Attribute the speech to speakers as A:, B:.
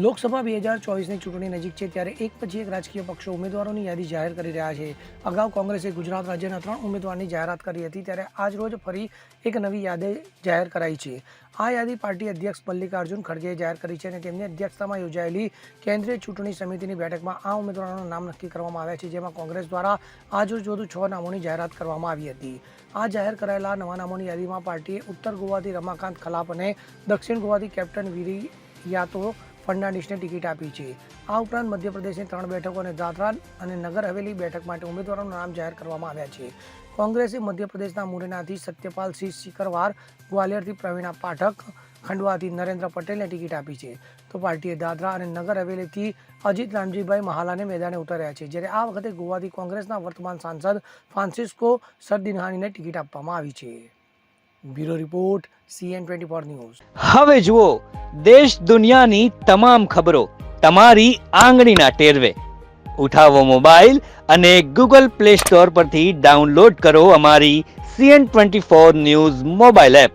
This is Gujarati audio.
A: લોકસભા 2024ની ચૂંટણી નજીક છે ત્યારે એક પછી એક રાજકીય પક્ષો ઉમેદવારોની યાદી જાહેર કરી રહ્યા છે. અગાઉ કોંગ્રેસે ગુજરાત રાજ્યના 3 ઉમેદવારની જાહેરાત કરી હતી, ત્યારે આજ રોજ ફરી એક નવી યાદી જાહેર કરાઈ છે. આ યાદી પાર્ટી અધ્યક્ષ મલ્લિકાર્જુન ખડગેએ જાહેર કરી છે અને તેમની અધ્યક્ષતામાં યોજાયેલી કેન્દ્રીય ચૂંટણી સમિતિની બેઠકમાં આ ઉમેદવારોના નામ નક્કી કરવામાં આવ્યા છે, જેમાં કોંગ્રેસ દ્વારા આજ રોજ વધુ 6 નામોની જાહેરાત કરવામાં આવી હતી. આ જાહેર કરાયેલા નવા નામોની યાદીમાં પાર્ટીએ ઉત્તર ગોવાથી રમાકાંત ખલાપ અને દક્ષિણ ગોવાથી કેપ્ટન વિરિયાતો ફર્નાન્ડિસને ટિકિટ આપી છે. આ ઉપરાંત મધ્યપ્રદેશની 3 બેઠકો અને દાદરા અને નગર હવેલી બેઠક માટે ઉમેદવારોના નામ જાહેર કરવામાં આવ્યા છે. કોંગ્રેસે મધ્યપ્રદેશના મુરેનાથી સત્યપાલ સિંહ સિકરવાર, ગ્વાલિયરથી પ્રવીણા પાઠક, ખંડવાથી નરેન્દ્ર પટેલને ટિકિટ આપી છે, તો પાર્ટીએ દાદરા અને નગર હવેલીથી અજીત રામજીભાઈ મહાલાને મેદાને ઉતાર્યા છે, જ્યારે આ વખતે ગોવાથી કોંગ્રેસના વર્તમાન સાંસદ ફ્રાન્સિસ્કો સરદિનહાનીને ટિકિટ આપવામાં આવી છે. Bureau report, CN24 news.
B: હવે જુઓ દેશ દુનિયાની તમામ ખબરો તમારી આંગળીના ટેરવે. ઉઠાવો મોબાઈલ અને Google Play Store પરથી ડાઉનલોડ કરો અમારી CN24 ન્યૂઝ મોબાઈલ એપ.